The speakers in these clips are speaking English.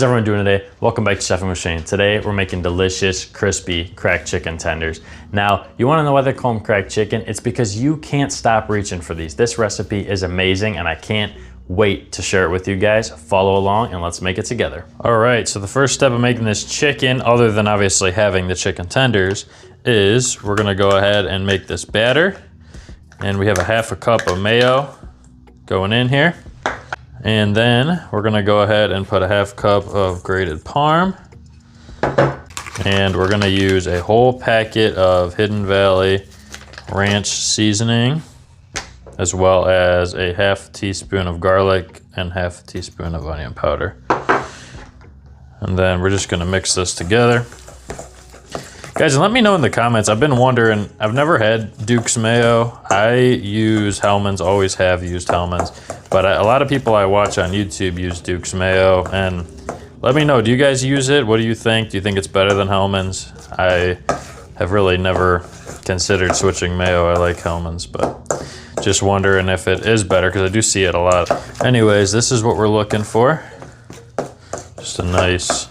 everyone doing today? Welcome back to Chef and Shane. Today we're making delicious, crispy, cracked chicken tenders. Now, you wanna know why they call them cracked chicken? It's because you can't stop reaching for these. This recipe is amazing and I can't wait to share it with you guys. Follow along and let's make it together. All right, so the first step of making this chicken, other than obviously having the chicken tenders, is we're gonna go ahead and make this batter. And we have a half a cup of mayo going in here. And then we're gonna go ahead and put a half cup of grated Parm. And we're gonna use a whole packet of Hidden Valley ranch seasoning, as well as a half teaspoon of garlic and half a teaspoon of onion powder. And then we're just gonna mix this together. Guys, let me know in the comments. I've been wondering, I've never had Duke's mayo. I use Hellmann's, always have used Hellmann's. But a lot of people I watch on YouTube use Duke's mayo. And let me know, do you guys use it? What do you think? Do you think it's better than Hellmann's? I have really never considered switching mayo. I like Hellmann's, but just wondering if it is better because I do see it a lot. Anyways, this is what we're looking for. Just a nice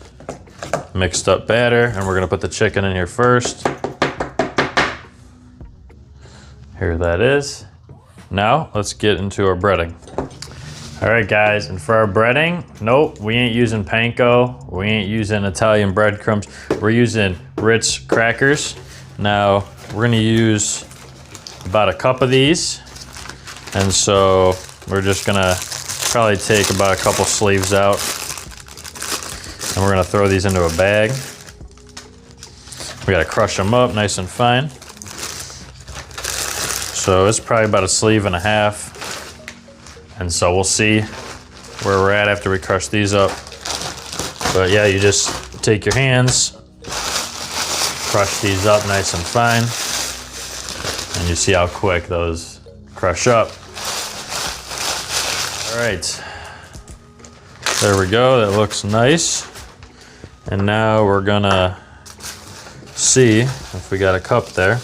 mixed up batter, and we're gonna put the chicken in here first. Here that is. Now let's get into our breading. All right guys, and for our breading, nope, we ain't using panko, we ain't using Italian breadcrumbs, we're using Ritz crackers. Now we're gonna use about a cup of these, and so we're just gonna probably take about a couple sleeves out. And we're gonna throw these into a bag. We gotta crush them up nice and fine. So it's probably about a sleeve and a half. And so we'll see where we're at after we crush these up. But yeah, you just take your hands, crush these up nice and fine. And you see how quick those crush up. All right, there we go, that looks nice. And now we're gonna see if we got a cup there.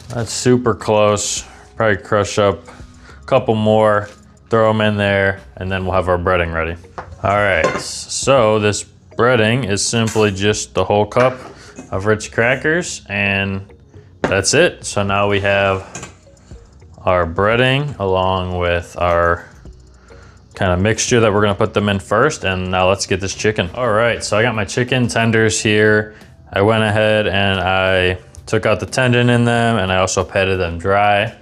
That's super close. Probably crush up a couple more, throw them in there, and then we'll have our breading ready. All right, so this breading is simply just the whole cup of Ritz crackers, and that's it. So now we have our breading along with our kind of mixture that we're gonna put them in first, and now let's get this chicken. All right, so I got my chicken tenders here. I went ahead and I took out the tendon in them, and I also patted them dry.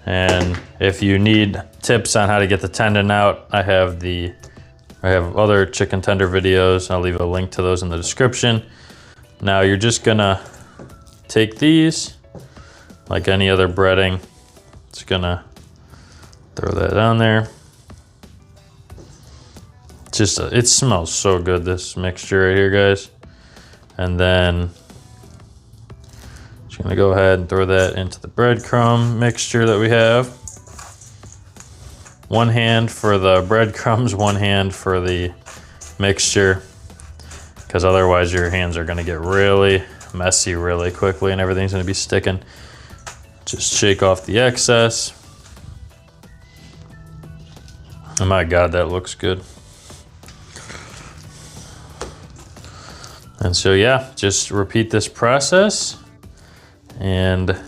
And if you need tips on how to get the tendon out, I have other chicken tender videos. I'll leave a link to those in the description. Now you're just gonna take these, like any other breading, just gonna throw that on there. It smells so good, this mixture right here, guys. And then just gonna go ahead and throw that into the breadcrumb mixture that we have. One hand for the breadcrumbs, one hand for the mixture, because otherwise your hands are gonna get really messy really quickly and everything's gonna be sticking. Just shake off the excess. Oh my God, that looks good. And so yeah, just repeat this process. And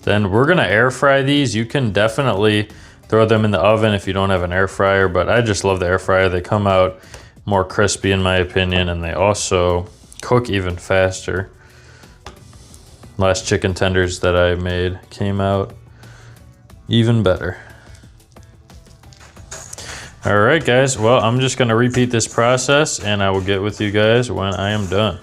then we're gonna air fry these. You can definitely throw them in the oven if you don't have an air fryer, but I just love the air fryer. They come out more crispy in my opinion, and they also cook even faster. Last chicken tenders that I made came out even better. All right, guys. Well, I'm just gonna repeat this process and I will get with you guys when I am done.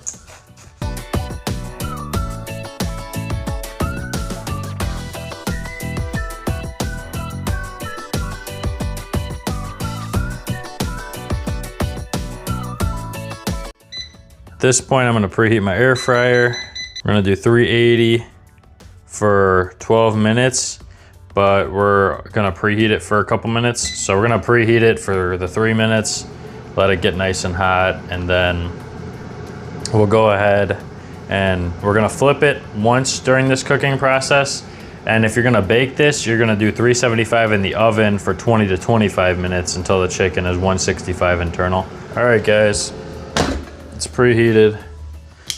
At this point, I'm gonna preheat my air fryer. We're gonna do 380 for 12 minutes. But we're gonna preheat it for a couple minutes. So we're gonna preheat it for the 3 minutes, let it get nice and hot, and then we'll go ahead and we're gonna flip it once during this cooking process. And if you're gonna bake this, you're gonna do 375 in the oven for 20 to 25 minutes until the chicken is 165 internal. All right, guys, it's preheated.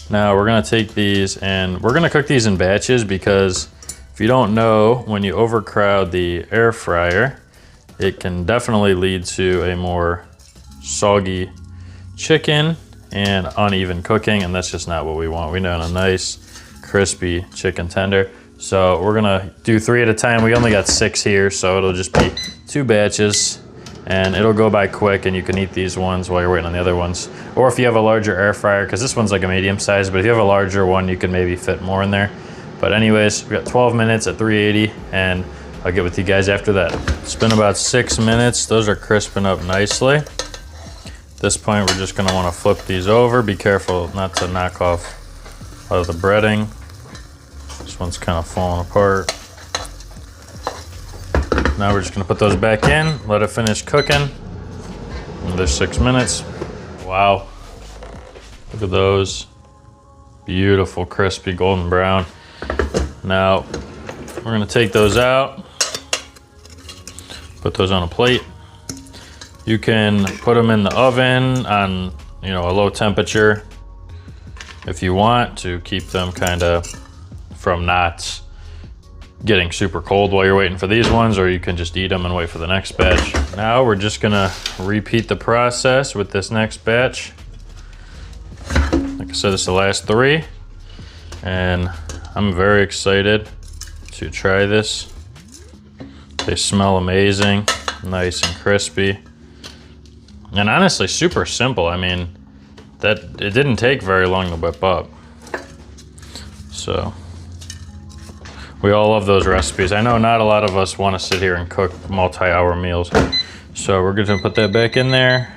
Now we're gonna take these and we're gonna cook these in batches because if you don't know, when you overcrowd the air fryer, it can definitely lead to a more soggy chicken and uneven cooking, and that's just not what we want. We want a nice, crispy chicken tender. So we're gonna do 3 at a time. We only got 6 here, so it'll just be 2 batches, and it'll go by quick, and you can eat these ones while you're waiting on the other ones. Or if you have a larger air fryer, because this one's like a medium size, but if you have a larger one, you can maybe fit more in there. But anyways, we got 12 minutes at 380, and I'll get with you guys after that. It's been about 6 minutes. Those are crisping up nicely. At this point, we're just gonna wanna flip these over. Be careful not to knock off a lot of the breading. This one's kind of falling apart. Now we're just gonna put those back in, let it finish cooking. Another 6 minutes. Wow, look at those. Beautiful, crispy, golden brown. Now, we're gonna take those out, put those on a plate. You can put them in the oven on, a low temperature if you want to keep them kind of from not getting super cold while you're waiting for these ones, or you can just eat them and wait for the next batch. Now we're just gonna repeat the process with this next batch. Like I said, this is the last 3, and I'm very excited to try this. They smell amazing, nice and crispy. And honestly, super simple. I mean, it didn't take very long to whip up. So, we all love those recipes. I know not a lot of us want to sit here and cook multi-hour meals. So we're gonna put that back in there.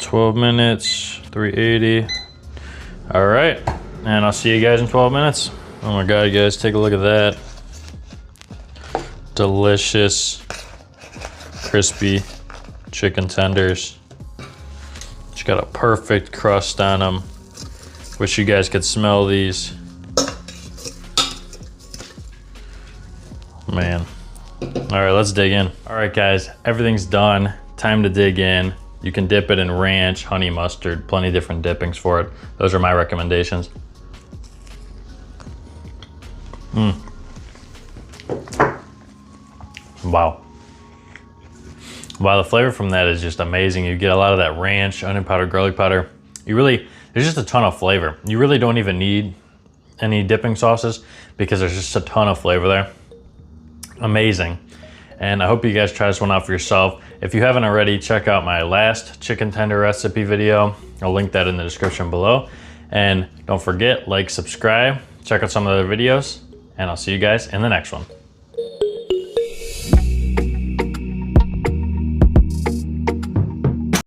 12 minutes, 380. All right, and I'll see you guys in 12 minutes. Oh my God, guys, take a look at that. Delicious, crispy chicken tenders. Just got a perfect crust on them. Wish you guys could smell these. Man. All right, let's dig in. All right, guys, everything's done. Time to dig in. You can dip it in ranch, honey mustard, plenty of different dippings for it. Those are my recommendations. Wow. Wow, the flavor from that is just amazing. You get a lot of that ranch, onion powder, garlic powder. There's just a ton of flavor. You really don't even need any dipping sauces because there's just a ton of flavor there. Amazing. And I hope you guys try this one out for yourself. If you haven't already, check out my last chicken tender recipe video. I'll link that in the description below. And don't forget, like, subscribe, check out some of the other videos, and I'll see you guys in the next one.